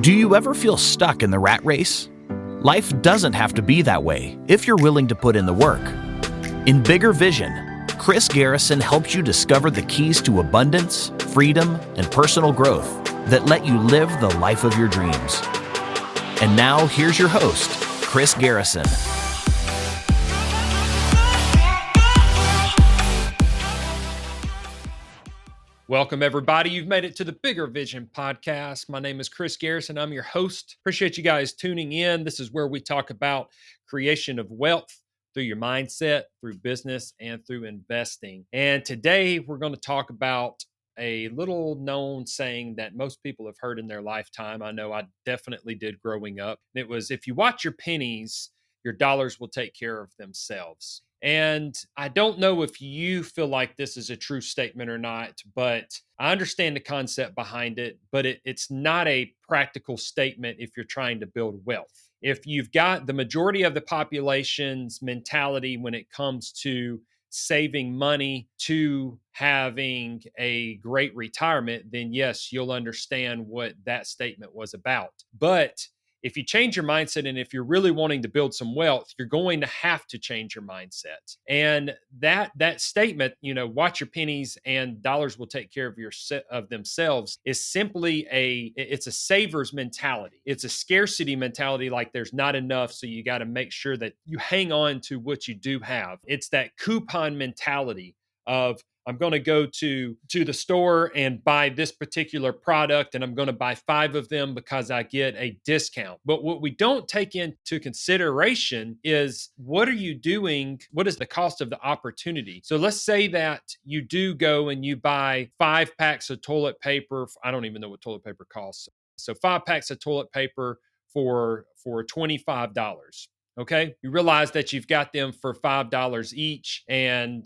Do you ever feel stuck in the rat race? Life doesn't have to be that way if you're willing to put in the work. In Bigger Vision, Chris Garrison helps you discover the keys to abundance, freedom, and personal growth that let you live the life of your dreams. And now, here's your host, Chris Garrison. Welcome, everybody. You've made it to the Bigger Vision podcast. My name is Chris Garrison. I'm your host. Appreciate you guys tuning in. This is where we talk about creation of wealth through your mindset, through business, and through investing. And today we're going to talk about a little known saying that most people have heard in their lifetime. I know I definitely did growing up. It was, if you watch your pennies, your dollars will take care of themselves. And I don't know if you feel like this is a true statement or not, but I understand the concept behind it, but it's not a practical statement if you're trying to build wealth. If you've got the majority of the population's mentality when it comes to saving money to having a great retirement, then yes, you'll understand what that statement was about. But if you change your mindset and if you're really wanting to build some wealth, you're going to have to change your mindset. And that statement, watch your pennies and dollars will take care of themselves, is simply it's a saver's mentality. It's a scarcity mentality, like there's not enough, so you got to make sure that you hang on to what you do have. It's that coupon mentality of, I'm going to go to the store and buy this particular product, and I'm going to buy 5 of them because I get a discount. But what we don't take into consideration is, what are you doing? What is the cost of the opportunity? So let's say that you do go and you buy 5 packs of toilet paper. I don't even know what toilet paper costs. So 5 packs of toilet paper for $25. Okay. You realize that you've got them for $5 each, and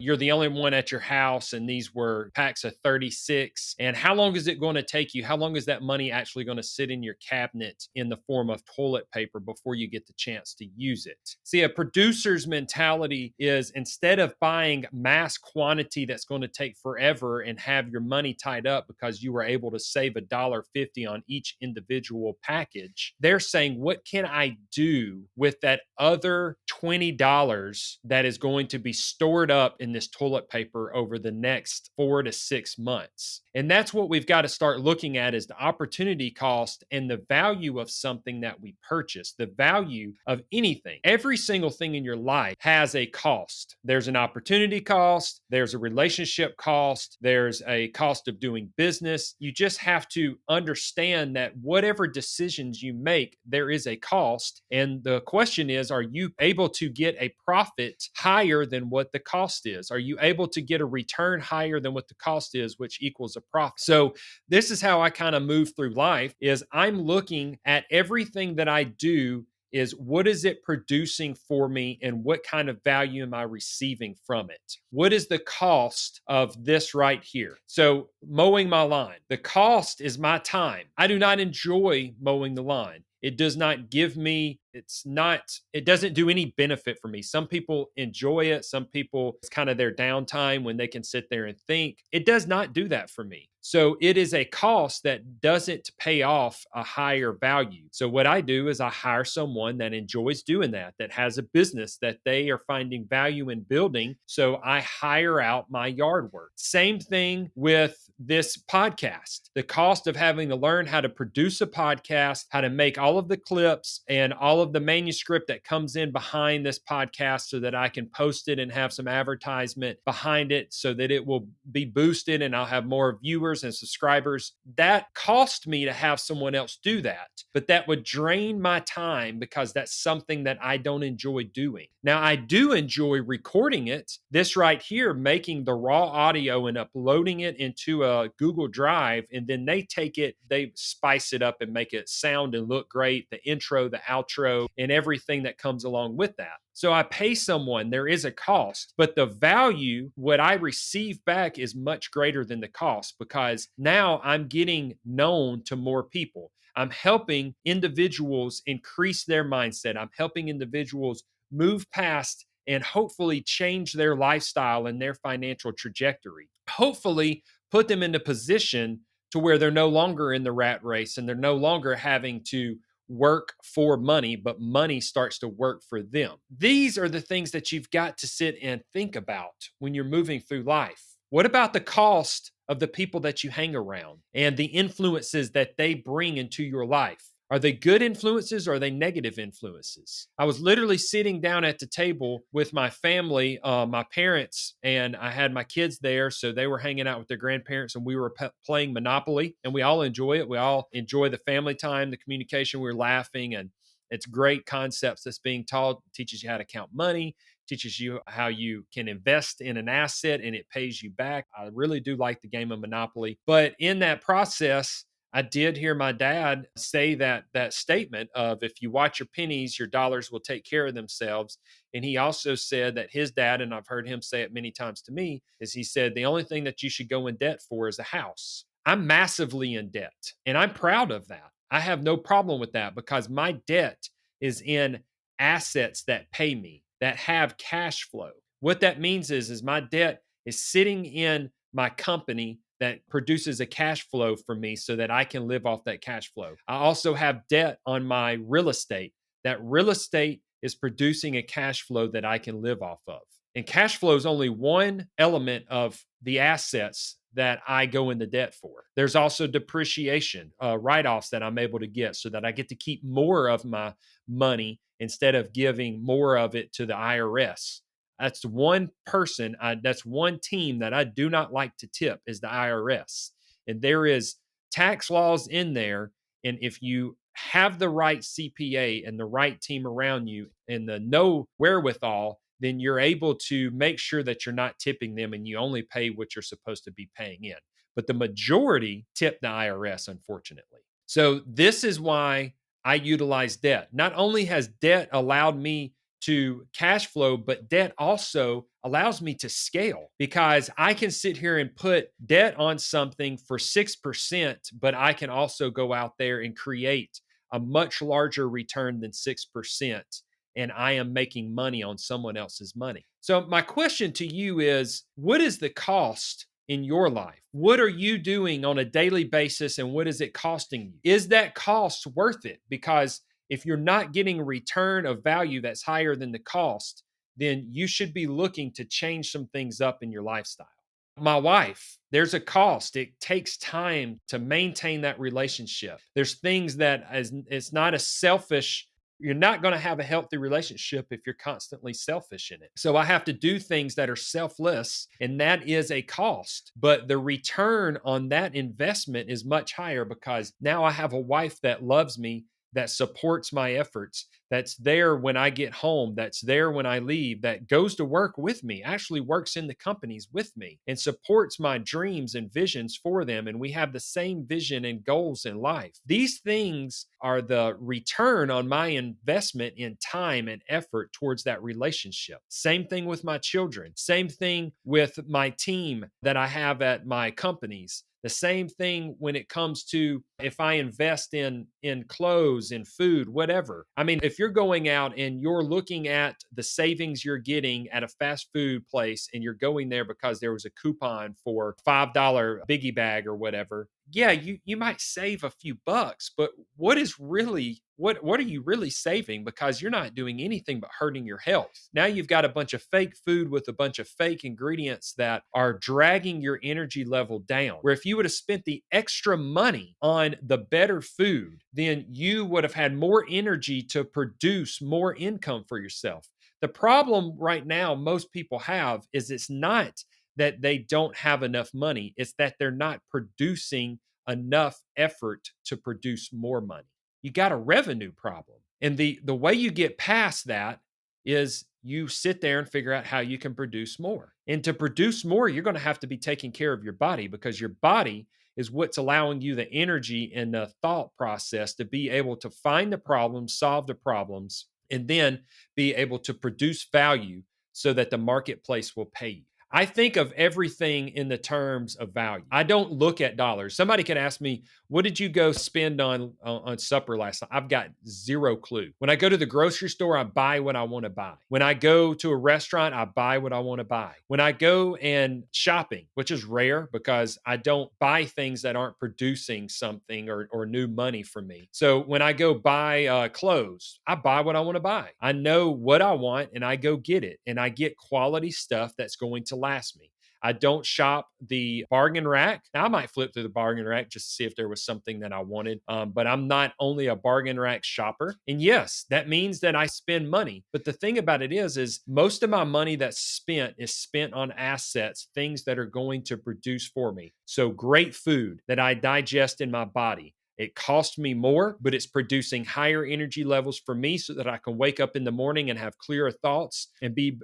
you're the only one at your house, and these were packs of 36. And how long is it going to take you? How long is that money actually going to sit in your cabinet in the form of toilet paper before you get the chance to use it? See, a producer's mentality is, instead of buying mass quantity that's going to take forever and have your money tied up because you were able to save $1.50 on each individual package, they're saying, what can I do with that other $20 that is going to be stored up in this toilet paper over the next 4 to 6 months? And that's what we've got to start looking at, is the opportunity cost and the value of something that we purchase, the value of anything. Every single thing in your life has a cost. There's an opportunity cost, there's a relationship cost, there's a cost of doing business. You just have to understand that whatever decisions you make, there is a cost. And the question is, are you able to get a profit higher than what the cost is? Are you able to get a return higher than what the cost is, which equals a profit? So this is how I kind of move through life, is I'm looking at everything that I do is, what is it producing for me, and what kind of value am I receiving from it? What is the cost of this right here? So mowing my lawn, the cost is my time. I do not enjoy mowing the lawn. It does not give me, it doesn't do any benefit for me. Some people enjoy it. Some people, it's kind of their downtime when they can sit there and think. It does not do that for me. So it is a cost that doesn't pay off a higher value. So what I do is I hire someone that enjoys doing that has a business that they are finding value in building. So I hire out my yard work. Same thing with this podcast. The cost of having to learn how to produce a podcast, how to make all of the clips and all of the manuscript that comes in behind this podcast so that I can post it and have some advertisement behind it so that it will be boosted and I'll have more viewers and subscribers. That cost me to have someone else do that, but that would drain my time because that's something that I don't enjoy doing. Now, I do enjoy recording it. This right here, making the raw audio and uploading it into a Google Drive, and then they take it, they spice it up and make it sound and look great, the intro, the outro, and everything that comes along with that. So I pay someone, there is a cost, but the value, what I receive back, is much greater than the cost, because now I'm getting known to more people. I'm helping individuals increase their mindset. I'm helping individuals move past and hopefully change their lifestyle and their financial trajectory. Hopefully put them in a position to where they're no longer in the rat race and they're no longer having to work for money, but money starts to work for them. These are the things that you've got to sit and think about when you're moving through life. What about the cost of the people that you hang around and the influences that they bring into your life? Are they good influences or are they negative influences? I was literally sitting down at the table with my family, my parents, and I had my kids there. So they were hanging out with their grandparents and we were playing Monopoly, and we all enjoy it. We all enjoy the family time, the communication. We were laughing, and it's great concepts that's being taught. It teaches you how to count money, teaches you how you can invest in an asset and it pays you back. I really do like the game of Monopoly. But in that process, I did hear my dad say that statement of, if you watch your pennies, your dollars will take care of themselves. And he also said that his dad, and I've heard him say it many times to me, is he said the only thing that you should go in debt for is a house. I'm massively in debt and I'm proud of that. I have no problem with that because my debt is in assets that pay me, that have cash flow. What that means is my debt is sitting in my company that produces a cash flow for me so that I can live off that cash flow. I also have debt on my real estate. That real estate is producing a cash flow that I can live off of. And cash flow is only one element of the assets that I go into debt for. There's also depreciation, write offs that I'm able to get so that I get to keep more of my money instead of giving more of it to the IRS. That's one person, that's one team that I do not like to tip, is the IRS. And there is tax laws in there. And if you have the right CPA and the right team around you and the no wherewithal, then you're able to make sure that you're not tipping them and you only pay what you're supposed to be paying in. But the majority tip the IRS, unfortunately. So this is why I utilize debt. Not only has debt allowed me to cash flow, but debt also allows me to scale because I can sit here and put debt on something for 6%, but I can also go out there and create a much larger return than 6%. And I am making money on someone else's money. So, my question to you is, what is the cost in your life? What are you doing on a daily basis and what is it costing you? Is that cost worth it? Because if you're not getting a return of value that's higher than the cost, then you should be looking to change some things up in your lifestyle. My wife, there's a cost. It takes time to maintain that relationship. There's things that it's not a selfish. You're not going to have a healthy relationship if you're constantly selfish in it. So I have to do things that are selfless, and that is a cost. But the return on that investment is much higher because now I have a wife that loves me, that supports my efforts, that's there when I get home, that's there when I leave, that goes to work with me, actually works in the companies with me and supports my dreams and visions for them. And we have the same vision and goals in life. These things are the return on my investment in time and effort towards that relationship. Same thing with my children. Same thing with my team that I have at my companies. The same thing when it comes to if I invest in clothes, in food, whatever. I mean, if you're going out and you're looking at the savings you're getting at a fast food place and you're going there because there was a coupon for $5 biggie bag or whatever, yeah, you might save a few bucks, but what are you really saving? Because you're not doing anything but hurting your health. Now you've got a bunch of fake food with a bunch of fake ingredients that are dragging your energy level down. Where if you would have spent the extra money on the better food, then you would have had more energy to produce more income for yourself. The problem right now most people have is it's not that they don't have enough money, it's that they're not producing enough effort to produce more money. You got a revenue problem. And the way you get past that is you sit there and figure out how you can produce more. And to produce more, you're going to have to be taking care of your body because your body is what's allowing you the energy and the thought process to be able to find the problems, solve the problems, and then be able to produce value so that the marketplace will pay you. I think of everything in the terms of value. I don't look at dollars. Somebody could ask me, "What did you go spend on supper last night?" I've got zero clue. When I go to the grocery store, I buy what I want to buy. When I go to a restaurant, I buy what I want to buy. When I go and shopping, which is rare because I don't buy things that aren't producing something or new money for me. So when I go buy clothes, I buy what I want to buy. I know what I want and I go get it. And I get quality stuff that's going to last me. I don't shop the bargain rack. Now, I might flip through the bargain rack just to see if there was something that I wanted. But I'm not only a bargain rack shopper. And yes, that means that I spend money. But the thing about it is most of my money that's spent is spent on assets, things that are going to produce for me. So great food that I digest in my body. It costs me more, but it's producing higher energy levels for me so that I can wake up in the morning and have clearer thoughts and be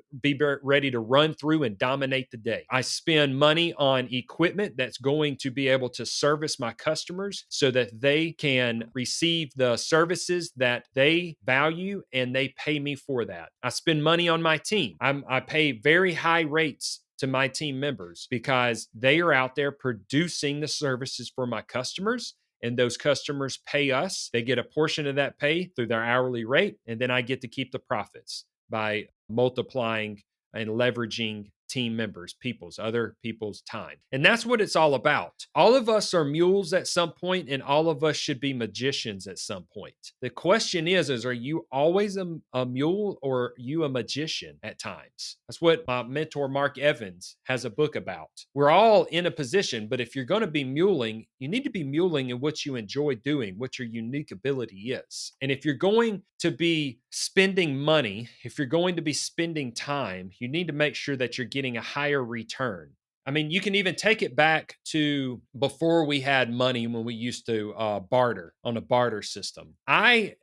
ready to run through and dominate the day. I spend money on equipment that's going to be able to service my customers so that they can receive the services that they value and they pay me for that. I spend money on my team. I pay very high rates to my team members because they are out there producing the services for my customers, and those customers pay us. They get a portion of that pay through their hourly rate, and then I get to keep the profits by multiplying and leveraging team members, other people's time. And that's what it's all about. All of us are mules at some point, and all of us should be magicians at some point. The question is are you always a mule or are you a magician at times? That's what my mentor, Mark Evans, has a book about. We're all in a position, but if you're going to be muling, you need to be muling in what you enjoy doing, what your unique ability is. And if you're going to be spending money, if you're going to be spending time, you need to make sure that you're getting a higher return. I mean, you can even take it back to before we had money when we used to barter on a barter system.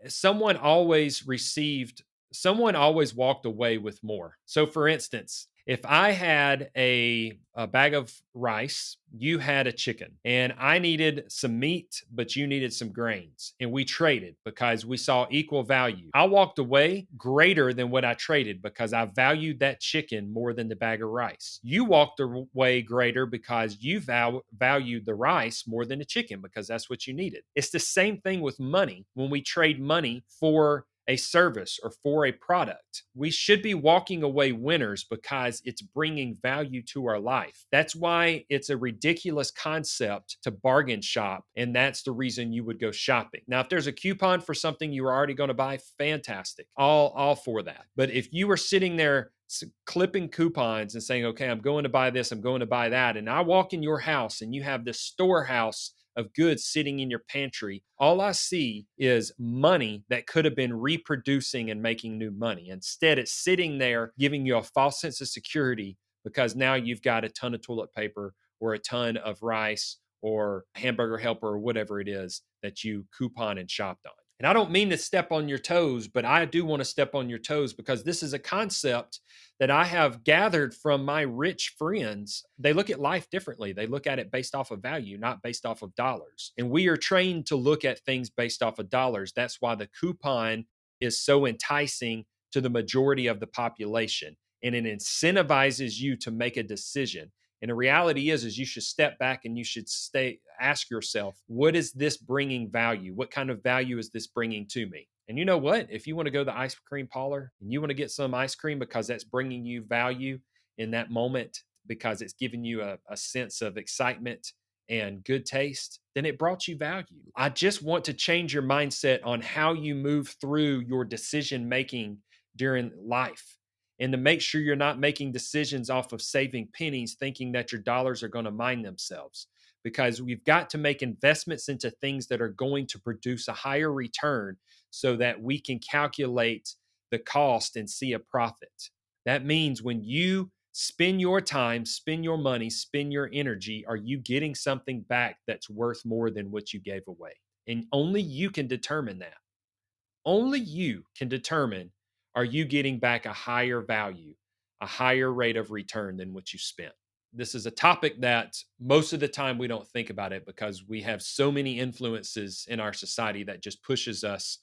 Someone always walked away with more. So, for instance, if I had a bag of rice, you had a chicken, and I needed some meat, but you needed some grains, and we traded because we saw equal value. I walked away greater than what I traded because I valued that chicken more than the bag of rice. You walked away greater because you valued the rice more than the chicken because that's what you needed. It's the same thing with money when we trade money for a service or for a product. We should be walking away winners because it's bringing value to our life. That's why it's a ridiculous concept to bargain shop, and that's the reason you would go shopping. Now, if there's a coupon for something you were already going to buy, fantastic. All for that. But if you were sitting there clipping coupons and saying, okay, I'm going to buy this, I'm going to buy that, and I walk in your house and you have this storehouse of goods sitting in your pantry, all I see is money that could have been reproducing and making new money. Instead, it's sitting there giving you a false sense of security because now you've got a ton of toilet paper or a ton of rice or hamburger helper or whatever it is that you coupon and shopped on. And I don't mean to step on your toes, but I do want to step on your toes because this is a concept that I have gathered from my rich friends. They look at life differently. They look at it based off of value, not based off of dollars. And we are trained to look at things based off of dollars. That's why the coupon is so enticing to the majority of the population. And it incentivizes you to make a decision. And the reality is you should step back and you should ask yourself, what is this bringing value? What kind of value is this bringing to me? And you know what? If you want to go to the ice cream parlor and you want to get some ice cream because that's bringing you value in that moment, because it's giving you a sense of excitement and good taste, then it brought you value. I just want to change your mindset on how you move through your decision making during life, and to make sure you're not making decisions off of saving pennies, thinking that your dollars are going to mine themselves. Because we've got to make investments into things that are going to produce a higher return so that we can calculate the cost and see a profit. That means when you spend your time, spend your money, spend your energy, are you getting something back that's worth more than what you gave away? And only you can determine that. Only you can determine, are you getting back a higher value, a higher rate of return than what you spent? This is a topic that most of the time we don't think about it because we have so many influences in our society that just pushes us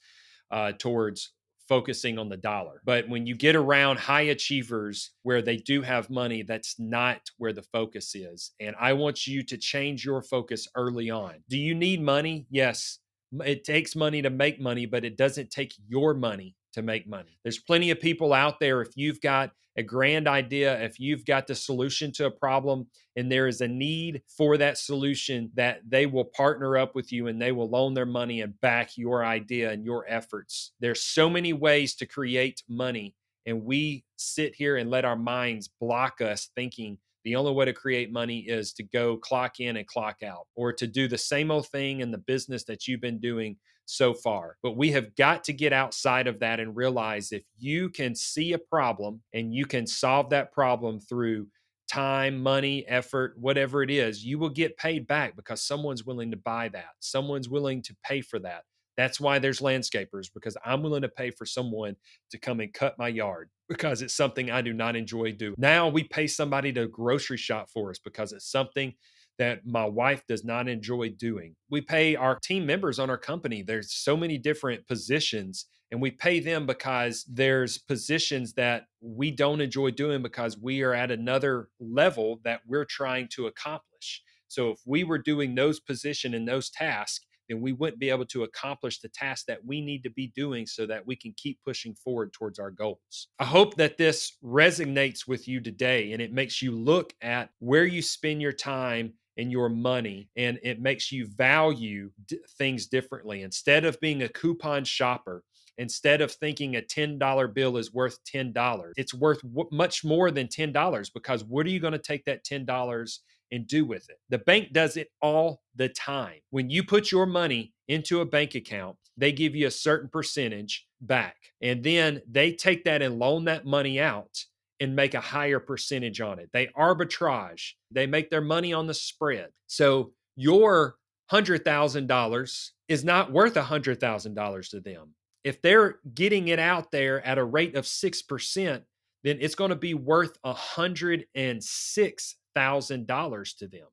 towards focusing on the dollar. But when you get around high achievers where they do have money, that's not where the focus is. And I want you to change your focus early on. Do you need money? Yes. It takes money to make money, but it doesn't take your money to make money. There's plenty of people out there. If you've got a grand idea, if you've got the solution to a problem and there is a need for that solution, that they will partner up with you and they will loan their money and back your idea and your efforts. There's so many ways to create money, and we sit here and let our minds block us thinking the only way to create money is to go clock in and clock out, or to do the same old thing in the business that you've been doing so far. But we have got to get outside of that and realize if you can see a problem and you can solve that problem through time, money, effort, whatever it is, you will get paid back because someone's willing to buy that. Someone's willing to pay for that. That's why there's landscapers, because I'm willing to pay for someone to come and cut my yard because it's something I do not enjoy doing. Now we pay somebody to grocery shop for us because it's something that my wife does not enjoy doing. We pay our team members on our company. There's so many different positions, and we pay them because there's positions that we don't enjoy doing because we are at another level that we're trying to accomplish. So if we were doing those positions and those tasks, then we wouldn't be able to accomplish the task that we need to be doing so that we can keep pushing forward towards our goals. I hope that this resonates with you today and it makes you look at where you spend your time and your money, and it makes you value things differently. Instead of being a coupon shopper, instead of thinking a $10 bill is worth $10, it's worth much more than $10, because what are you going to take that $10 and do with it? The bank does it all the time. When you put your money into a bank account, they give you a certain percentage back, and then they take that and loan that money out and make a higher percentage on it. They arbitrage. They make their money on the spread. So your $100,000 is not worth $100,000 to them. If they're getting it out there at a rate of 6%, then it's going to be worth $106,000 to them,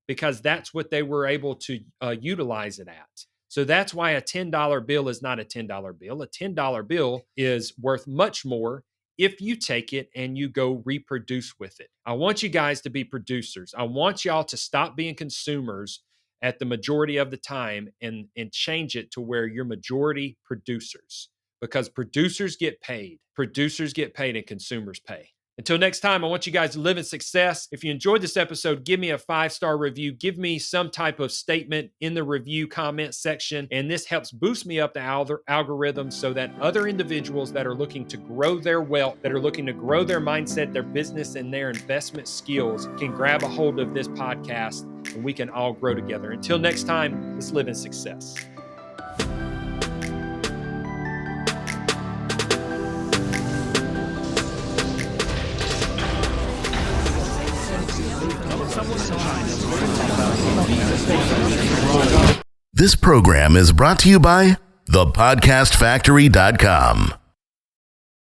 because that's what they were able to utilize it at. So that's why a $10 bill is not a $10 bill. A $10 bill is worth much more if you take it and you go reproduce with it. I want you guys to be producers. I want y'all to stop being consumers at the majority of the time and change it to where you're majority producers, because producers get paid. Producers get paid and consumers pay. Until next time, I want you guys to live in success. If you enjoyed this episode, give me a 5-star review. Give me some type of statement in the review comment section. And this helps boost me up the algorithm so that other individuals that are looking to grow their wealth, that are looking to grow their mindset, their business, and their investment skills can grab a hold of this podcast and we can all grow together. Until next time, let's live in success. This program is brought to you by thepodcastfactory.com.